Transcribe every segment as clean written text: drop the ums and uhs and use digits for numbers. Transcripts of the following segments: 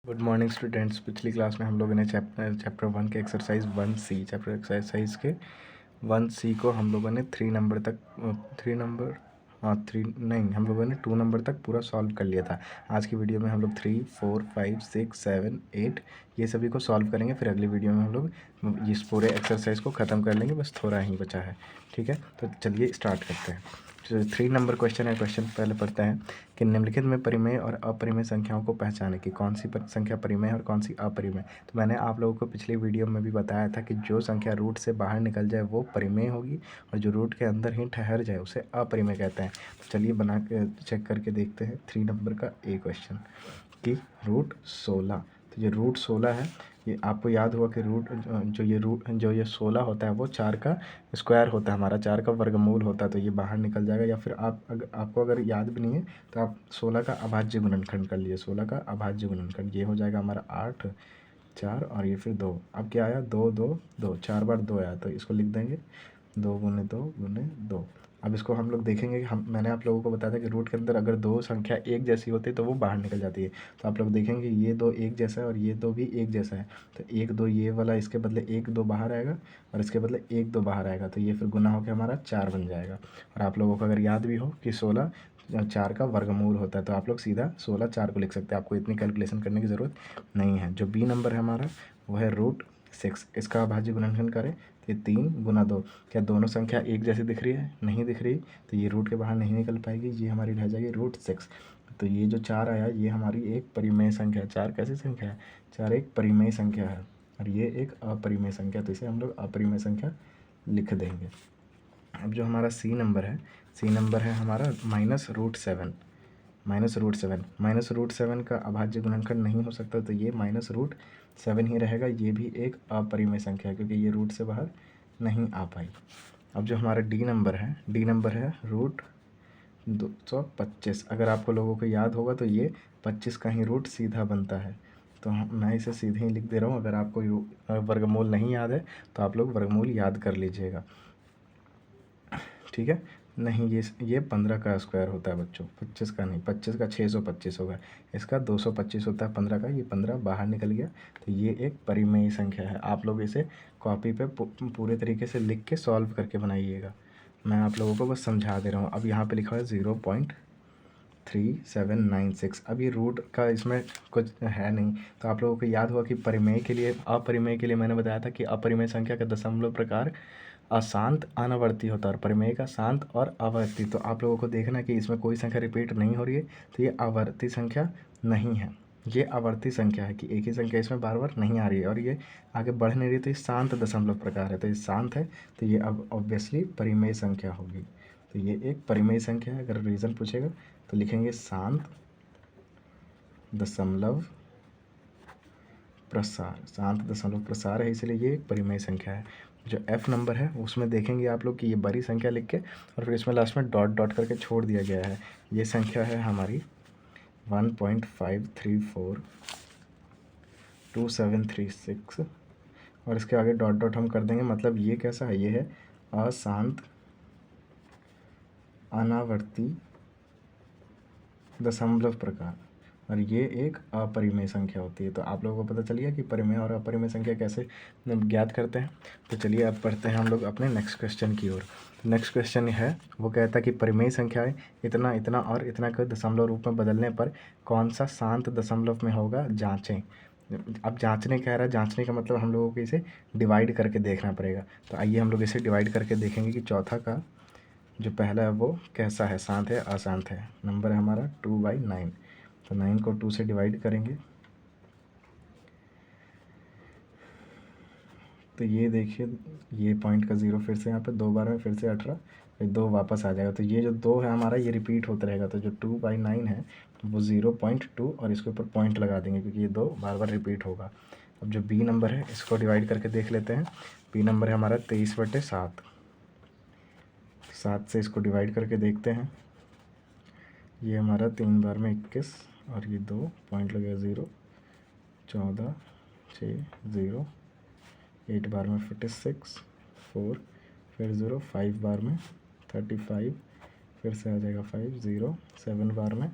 Good morning students. पिछली class में हम लोगों ने चैप्टर 1 के एक्सरसाइज 1C चैप्टर एक्सरसाइज के 1C को हम लोगों ने 3 नंबर तक 3 नंबर हाँ 3 नहीं हम लोगों ने 2 नंबर तक पूरा सॉल्व कर लिया था। आज की वीडियो में हम लोग 3, 4, 5, 6, 7, 8 ये सभी को सॉल्व करेंगे। फिर अगली वीडियो में हम लोग इस पूरे एक्सरसाइज को ख़त्म कर लेंगे, बस थोड़ा ही बचा है। ठीक है, तो चलिए स्टार्ट करते हैं। जो 3 नंबर क्वेश्चन है, क्वेश्चन पहले पढ़ते हैं कि निम्नलिखित में परिमेय और अपरिमेय संख्याओं को पहचाने की कौन सी संख्या परिमेय और कौन सी अपरिमेय। तो मैंने आप लोगों को पिछली वीडियो में भी बताया था कि जो संख्या रूट से बाहर निकल जाए वो परिमेय होगी और जो रूट के अंदर ही ठहर जाए उसे अपरिमेय कहते हैं। तो चलिए बना के चेक करके देखते हैं 3 नंबर का ए क्वेश्चन कि रूट 16। तो ये रूट 16 है। ये आपको याद हुआ कि रूट जो ये 16 होता है वो 4 का स्क्वायर होता है, हमारा 4 का वर्गमूल होता है। तो ये बाहर निकल जाएगा, या फिर आपको अगर याद भी नहीं है तो आप 16 का अभाज्य गुणनखंड कर लीजिए। 16 का अभाज्य गुणनखंड ये हो जाएगा हमारा 8, 4 और ये फिर 2। अब क्या आया, 2 2 2, 4 बार 2 आया, तो इसको लिख देंगे 2 गुने 2 गुने 2। अब इसको हम लोग देखेंगे कि मैंने आप लोगों को बताया था कि रूट के अंदर अगर दो संख्या एक जैसी होती है तो वो बाहर निकल जाती है। तो आप लोग देखेंगे ये दो एक जैसा है और ये दो भी एक जैसा है, तो 1 2 ये वाला इसके बदले 1 2 बाहर आएगा और इसके बदले 1 2 बाहर आएगा, तो ये फिर गुना होकर हमारा 4 बन जाएगा। और आप लोगों को अगर याद भी हो कि 16 4 का वर्गमूल होता है, तो आप लोग सीधा 16 4 को लिख सकते हैं, आपको इतनी कैलकुलेशन करने की ज़रूरत नहीं है। जो बी नंबर है हमारा वो है रूट 6। इसका अभाज्य गुणनखंड करें तो ये 3 गुना 2। क्या दोनों संख्या एक जैसी दिख रही है? नहीं दिख रही, तो ये रूट के बाहर नहीं निकल पाएगी, ये हमारी रह जाएगी रूट 6। तो ये जो 4 आया ये हमारी एक परिमेय संख्या है। 4 कैसी संख्या है? 4 एक परिमेय संख्या है और ये एक अपरिमेय संख्या, तो इसे हम लोग अपरिमेय संख्या लिख देंगे। अब जो हमारा सी नंबर है, सी नंबर है हमारा -√7। -√7 का अभाज्य गुणनखंड नहीं हो सकता, तो ये -√7 ही रहेगा। ये भी एक अपरिमेय संख्या है क्योंकि ये रूट से बाहर नहीं आ पाई। अब जो हमारा डी नंबर है, डी नंबर है √225। अगर आपको लोगों को याद होगा तो ये 25 का ही रूट सीधा बनता है, तो मैं इसे सीधे ही लिख दे रहा हूँ। अगर आपको वर्गमूल नहीं याद है तो आप लोग वर्गमूल याद कर लीजिएगा, ठीक है। नहीं, ये 15 का स्क्वायर होता है बच्चों, 25 का नहीं। 25 का 625 होगा, इसका 225 होता है 15 का, ये 15 बाहर निकल गया, तो ये एक परिमेय संख्या है। आप लोग इसे कॉपी पे पूरे तरीके से लिख के सॉल्व करके बनाइएगा। मैं आप लोगों को बस समझा दे रहा हूँ। अब यहाँ पे लिखा है 0.3796। अब ये रूट का इसमें कुछ है नहीं, तो आप लोगों को याद हुआ कि परिमेय के लिए अपरिमेय के लिए मैंने बताया था कि अपरिमेय संख्या का दशमलव प्रकार अशांत अनावर्ती होता है और परिमेय का शांत और आवर्ती। तो आप लोगों को देखना कि इसमें कोई संख्या रिपीट नहीं हो रही है, तो ये आवर्ती संख्या नहीं है, ये आवर्ती संख्या है कि एक ही संख्या इसमें बार बार नहीं आ रही है और ये आगे बढ़ नहीं रही, तो ये शांत दशमलव प्रकार है, तो ये शांत है, तो ये अब ऑब्वियसली परिमेय संख्या होगी। तो ये एक परिमेय संख्या है। अगर रीज़न पूछेगा तो लिखेंगे शांत दशमलव प्रसार, शांत दशमलव प्रसार है, इसलिए ये एक परिमेय संख्या है। जो एफ नंबर है उसमें देखेंगे आप लोग कि ये बड़ी संख्या लिख के और फिर इसमें लास्ट में डॉट डॉट करके छोड़ दिया गया है। ये संख्या है हमारी 1.5342736 और इसके आगे डॉट डॉट हम कर देंगे, मतलब ये कैसा है, ये है अशांत अनावर्ती दशमलव प्रकार और ये एक अपरिमेय संख्या होती है। तो आप लोगों को पता चल गया कि परिमेय और अपरिमेय संख्या कैसे ज्ञात करते हैं। तो चलिए अब पढ़ते हैं हम लोग अपने नेक्स्ट क्वेश्चन की ओर। नेक्स्ट क्वेश्चन है, वो कहता है कि परिमेय संख्याएं इतना इतना और इतना के दशमलव रूप में बदलने पर कौन सा शांत दशमलव में होगा, जाँचें। अब जाँचने कह रहा है, जाँचने का मतलब हम लोगों को इसे डिवाइड करके देखना पड़ेगा। तो आइए हम लोग इसे डिवाइड करके देखेंगे कि चौथा का जो पहला है वो कैसा है, शांत है अशांत है। नंबर है हमारा 2/9, तो 9 को 2 से डिवाइड करेंगे तो ये देखिए ये पॉइंट का 0 फिर से यहाँ पे 2 बार में फिर से 18, फिर 2 वापस आ जाएगा। तो ये जो 2 है हमारा ये रिपीट होता रहेगा, तो जो 2/9 है वो 0.2 और इसके ऊपर पॉइंट लगा देंगे क्योंकि ये 2 बार बार रिपीट होगा। अब जो बी नंबर है इसको डिवाइड करके देख लेते हैं। बी नंबर है हमारा 23/7, 7 से इसको डिवाइड करके देखते हैं। ये हमारा 3 बार में 21 और ये 2 पॉइंट लगेगा 0, 14 6 0, 8 बार में 46 4, फिर 0, 5 बार में 35, फिर से आ जाएगा 5 0, 7 बार में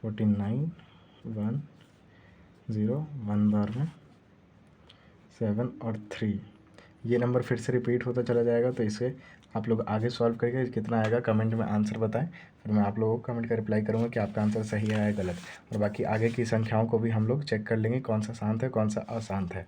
49 1, 0 1 बार में 7 और 3, ये नंबर फिर से रिपीट होता चला जाएगा। तो इसे आप लोग आगे सॉल्व करके कितना आएगा कमेंट में आंसर बताएं, फिर मैं आप लोगों को कमेंट का रिप्लाई करूँगा कि आपका आंसर सही है या गलत। और बाकी आगे की संख्याओं को भी हम लोग चेक कर लेंगे कौन सा शांत है कौन सा अशांत है।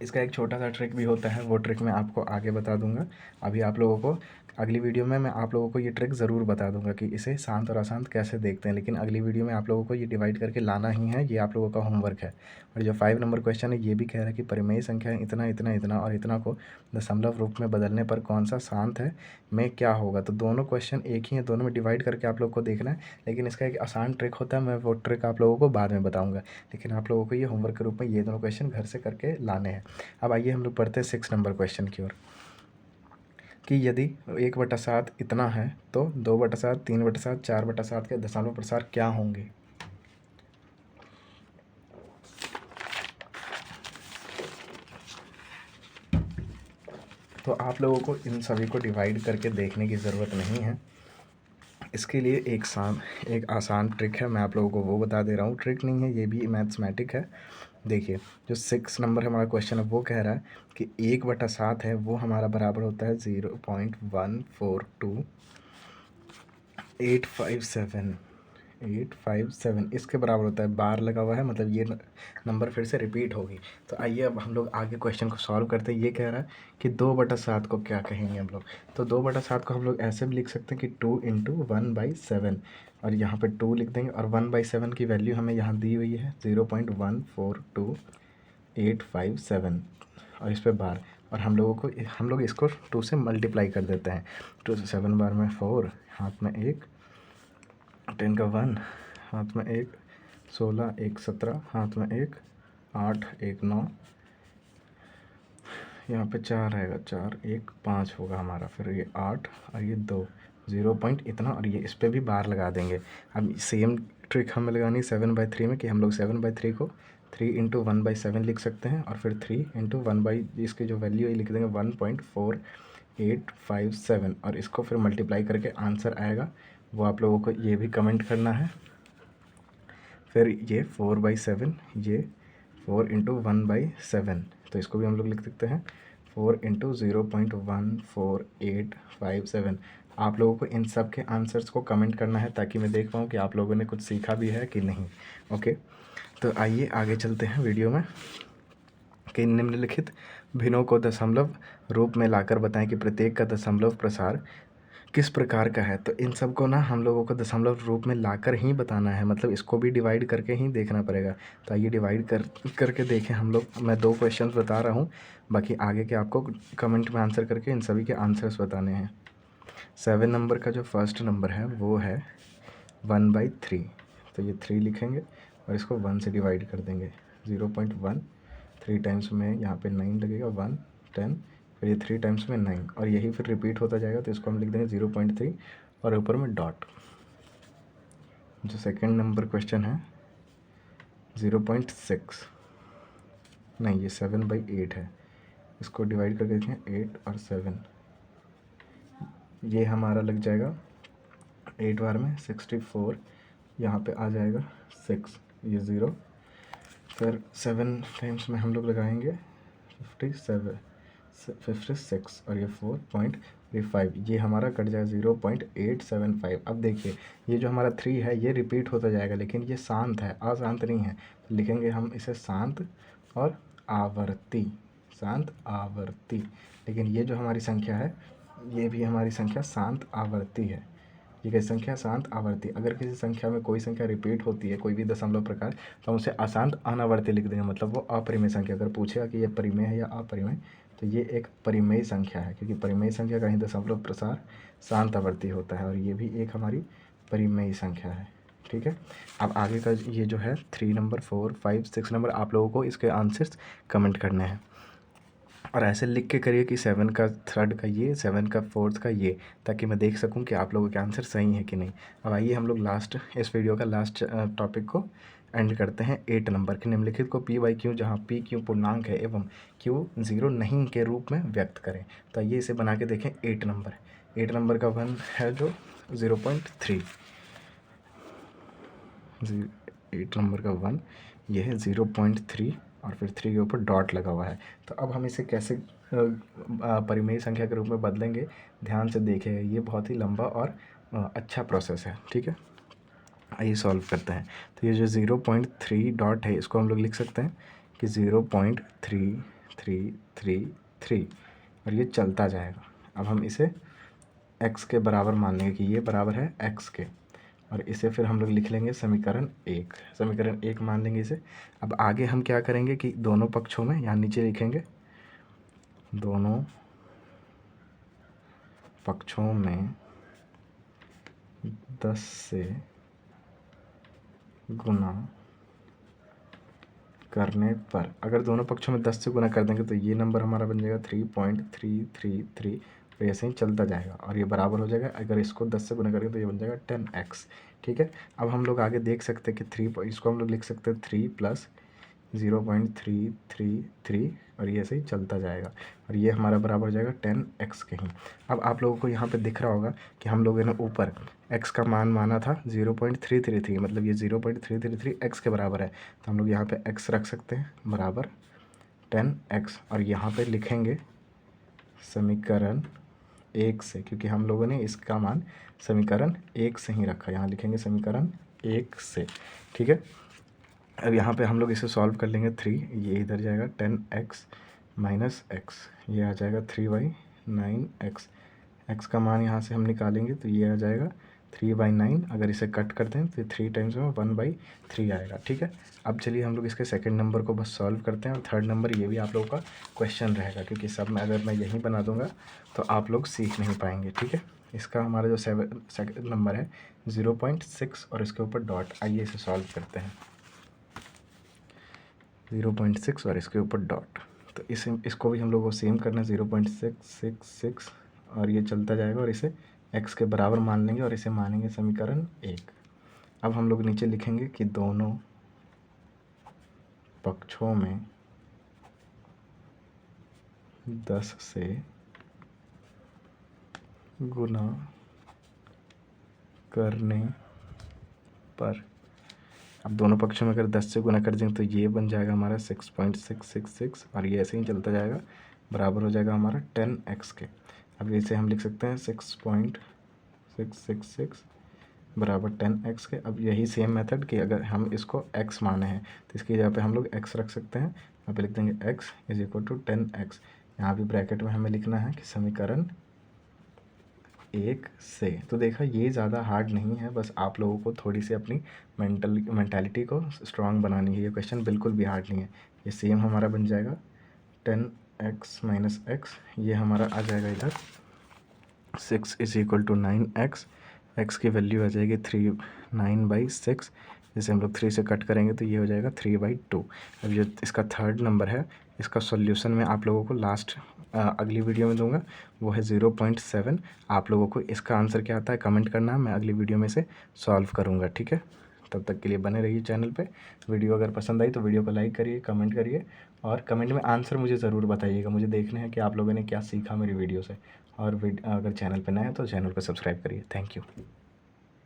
इसका एक छोटा सा ट्रिक भी होता है, वो ट्रिक मैं आपको आगे बता दूंगा। अभी आप लोगों को अगली वीडियो में मैं आप लोगों को ये ट्रिक ज़रूर बता दूंगा कि इसे शांत और अशांत कैसे देखते हैं, लेकिन अगली वीडियो में आप लोगों को ये डिवाइड करके लाना ही है, ये आप लोगों का होमवर्क है। और जो 5 नंबर क्वेश्चन है ये भी कह रहा है कि परिमेय संख्या इतना इतना इतना और इतना को दशमलव रूप में बदलने पर कौन सा शांत है में क्या होगा। तो दोनों क्वेश्चन एक ही है, दोनों में डिवाइड करके आप लोग को देखना है, लेकिन इसका एक आसान ट्रिक होता है, मैं वो ट्रिक आप लोगों को बाद में बताऊँगा। लेकिन आप लोगों को ये होमवर्क के रूप में ये दोनों क्वेश्चन घर से करके लाने हैं। अब आइए हम लोग पढ़ते हैं 6 नंबर क्वेश्चन की ओर, कि यदि 1/7 इतना है तो 2/7, 3/7, 4/7 के दशमलव प्रसार क्या होंगे। तो आप लोगों को इन सभी को डिवाइड करके देखने की ज़रूरत नहीं है। इसके लिए एक आसान ट्रिक है, मैं आप लोगों को वो बता दे रहा हूँ। ट्रिक नहीं है, ये भी मैथमेटिक है। देखिए जो 6 नंबर हमारा क्वेश्चन है वो कह रहा है कि 1/7 है वो हमारा बराबर होता है 0.142857 इसके बराबर होता है। बार लगा हुआ है मतलब ये नंबर फिर से रिपीट होगी। तो आइए अब हम लोग आगे क्वेश्चन को सॉल्व करते हैं। ये कह रहा है कि 2/7 को क्या कहेंगे हम लोग। तो 2/7 को हम लोग ऐसे भी लिख सकते हैं कि 2 इंटू 1/7, और यहाँ पे 2 लिख देंगे, और 1/7 की वैल्यू हमें यहाँ दी हुई है 0.142857, और इस पे बार, और हम लोग इसको 2 से मल्टीप्लाई कर देते हैं। 2 से 7 बार में 4, हाथ में 1, 10 का 1, हाथ में 1, 16, 1 17, हाथ में 1, 8, 1 9, यहाँ पे 4 आएगा, 4 1 5 होगा हमारा, फिर ये 8 और ये 2, 0 पॉइंट इतना, और ये इस पर भी बार लगा देंगे। अब सेम ट्रिक हमें लगानी 7/3 में, कि हम लोग 7/3 को 3 इंटू 1/7 लिख सकते हैं, और फिर 3 इंटू 1 इसकी जो वैल्यू है लिख देंगे 1.4857, और इसको फिर मल्टीप्लाई करके आंसर आएगा, वो आप लोगों को ये भी कमेंट करना है। फिर ये 4/7, ये 4 इंटू 1/7, तो इसको भी हम लोग लिख सकते हैं 4 इंटू 0.14857। आप लोगों को इन सब के आंसर्स को कमेंट करना है, ताकि मैं देख पाऊँ कि आप लोगों ने कुछ सीखा भी है कि नहीं। ओके, तो आइए आगे चलते हैं वीडियो में, कि निम्नलिखित भिन्नों को दशमलव रूप में लाकर बताएं कि प्रत्येक का दशमलव प्रसार किस प्रकार का है। तो इन सब को ना हम लोगों को दशमलव रूप में लाकर ही बताना है, मतलब इसको भी डिवाइड करके ही देखना पड़ेगा। तो आइए डिवाइड करके देखें हम लोग। मैं 2 क्वेश्चंस बता रहा हूँ, बाकी आगे के आपको कमेंट में आंसर करके इन सभी के आंसर्स बताने हैं। 7 नंबर का जो फर्स्ट नंबर है वो है 1/3, तो ये 3 लिखेंगे और इसको 1 से डिवाइड कर देंगे। 0.1 3 टाइम्स में यहाँ पे 9 लगेगा, 1 10, फिर ये 3 टाइम्स में 9, और यही फिर रिपीट होता जाएगा। तो इसको हम लिख देंगे 0.3 और ऊपर में डॉट। जो सेकंड नंबर क्वेश्चन है 0.6, नहीं ये 7/8 है, इसको डिवाइड कर देते हैं 8 और 7, ये हमारा लग जाएगा 8 बार में 64, यहाँ पे आ जाएगा 6, ये 0, फिर 7 टाइम्स में हम लोग लगाएंगे 56, और ये 4.35, ये हमारा कट जाएगा 0.875। अब देखिए ये जो हमारा 3 है ये रिपीट होता जाएगा, लेकिन ये शांत है, अशांत नहीं है। तो लिखेंगे हम इसे शांत और आवर्ती, शांत आवर्ती। लेकिन ये जो हमारी संख्या है ये भी हमारी संख्या शांत आवर्ती है। ये कैसी संख्या, शांत आवर्ती। अगर किसी संख्या में कोई संख्या रिपीट होती है, कोई भी दशमलव प्रकार, तो हम उसे अशांत अनावर्ती लिख देंगे, मतलब वो अपरिमेय संख्या। अगर पूछेगा कि ये परिमेय है या अपरिमेय, तो ये एक परिमेय संख्या है, क्योंकि परिमेय संख्या का ही दशमलव प्रसार शांत आवर्ती होता है, और ये भी एक हमारी परिमेय संख्या है। ठीक है, अब आगे का ये जो है 3 नंबर 4 5 6 नंबर, आप लोगों को इसके आंसर्स कमेंट करने हैं, और ऐसे लिख के करिए कि 7 का थर्ड का ये, 7 का फोर्थ का ये, ताकि मैं देख सकूं कि आप लोगों के आंसर सही है कि नहीं। अब आइए हम लोग इस वीडियो का लास्ट टॉपिक को एंड करते हैं। 8 नंबर के निम्नलिखित को P/Q, जहां P/Q पूर्णांक है एवं Q 0 नहीं के रूप में व्यक्त करें। तो आइए इसे बना के देखें। 8 नंबर का 1 है जो 0.3, 8 नंबर का 1 ये है 0.3 और फिर 3 के ऊपर डॉट लगा हुआ है। तो अब हम इसे कैसे परिमेय संख्या के रूप में बदलेंगे, ध्यान से देखिए, ये बहुत ही लंबा और अच्छा प्रोसेस है, ठीक है। आइए सॉल्व करते हैं। तो ये जो 0.3 डॉट है इसको हम लोग लिख सकते हैं कि 0.3333 और ये चलता जाएगा। अब हम इसे x के बराबर मान लेंगे कि ये बराबर है x के, और इसे फिर हम लोग लिख लेंगे समीकरण 1 मान लेंगे इसे। अब आगे हम क्या करेंगे कि दोनों पक्षों में, यहाँ नीचे लिखेंगे, दोनों पक्षों में 10 से गुना करने पर, अगर दोनों पक्षों में 10 से गुना कर देंगे तो ये नंबर हमारा बन जाएगा 3.333, तो ऐसे ही चलता जाएगा और ये बराबर हो जाएगा। अगर इसको 10 से गुना करेंगे तो ये बन जाएगा 10x, ठीक है। अब हम लोग आगे देख सकते हैं कि इसको हम लोग लिख सकते हैं 3 + 0.333 और ये ऐसे ही चलता जाएगा और ये हमारा बराबर हो जाएगा 10x के ही। अब आप लोगों को यहाँ पे दिख रहा होगा कि हम लोगों ने ऊपर x का मान माना था 0.333, मतलब ये 0.333 x के बराबर है। तो हम लोग यहाँ पे x रख सकते हैं बराबर 10x और यहाँ पे लिखेंगे समीकरण 1 से, क्योंकि हम लोगों ने इसका मान समीकरण 1 से ही रखा। यहाँ लिखेंगे समीकरण 1 से, ठीक है। अब यहाँ पे हम लोग इसे सॉल्व कर लेंगे। 3 ये इधर जाएगा, 10x माइनस x, ये आ जाएगा 3/9x। x का मान यहाँ से हम निकालेंगे तो ये आ जाएगा 3/9। अगर इसे कट कर दें तो 3 टाइम्स में 1/3 आएगा, ठीक है। अब चलिए हम लोग इसके सेकंड नंबर को बस सॉल्व करते हैं और थर्ड नंबर ये भी आप लोगों का क्वेश्चन रहेगा, क्योंकि सब में अगर मैं यही बना दूंगा तो आप लोग सीख नहीं पाएंगे, ठीक है। इसका हमारा जो सेकंड नंबर है 0.6 और इसके ऊपर डॉट। आइए इसे सॉल्व करते हैं। 0.6 और इसके ऊपर डॉट, तो इसको भी हम लोग को सेम करना है 0.666 और ये चलता जाएगा और इसे x के बराबर मान लेंगे और इसे मानेंगे समीकरण 1। अब हम लोग नीचे लिखेंगे कि दोनों पक्षों में 10 से गुना करने पर, अब दोनों पक्षों में अगर 10 से गुना कर देंगे तो ये बन जाएगा हमारा 6.666 और ये ऐसे ही चलता जाएगा, बराबर हो जाएगा हमारा 10x के। अब इसे हम लिख सकते हैं 6.666 बराबर 10x के। अब यही सेम मेथड कि अगर हम इसको x माने हैं तो इसकी जगह पे हम लोग x रख सकते हैं। यहाँ पे लिख देंगे x = 10x। यहाँ भी ब्रैकेट में हमें लिखना है कि समीकरण 1 से। तो देखा, ये ज़्यादा हार्ड नहीं है, बस आप लोगों को थोड़ी सी अपनी मेंटालिटी को स्ट्रांग बनानी है। ये क्वेश्चन बिल्कुल भी हार्ड नहीं है। ये सेम हमारा बन जाएगा 10x माइनस x, ये हमारा आ जाएगा इधर 6 = 9x। x की वैल्यू आ जाएगी 9/6, जैसे हम लोग 3 से कट करेंगे तो ये हो जाएगा 3/2। अब जो इसका थर्ड नंबर है, इसका सॉल्यूशन मैं आप लोगों को लास्ट अगली वीडियो में दूंगा, वो है 0.7। आप लोगों को इसका आंसर क्या आता है कमेंट करना, मैं अगली वीडियो में से सॉल्व करूंगा, ठीक है। तब तक के लिए बने रहिए चैनल पे। वीडियो अगर पसंद आई तो वीडियो को लाइक करिए, कमेंट करिए और कमेंट में आंसर मुझे ज़रूर बताइएगा। मुझे देखना है कि आप लोगों ने क्या सीखा मेरी वीडियो से। और अगर चैनल पे नए हैं तो चैनल को सब्सक्राइब करिए। Thank you.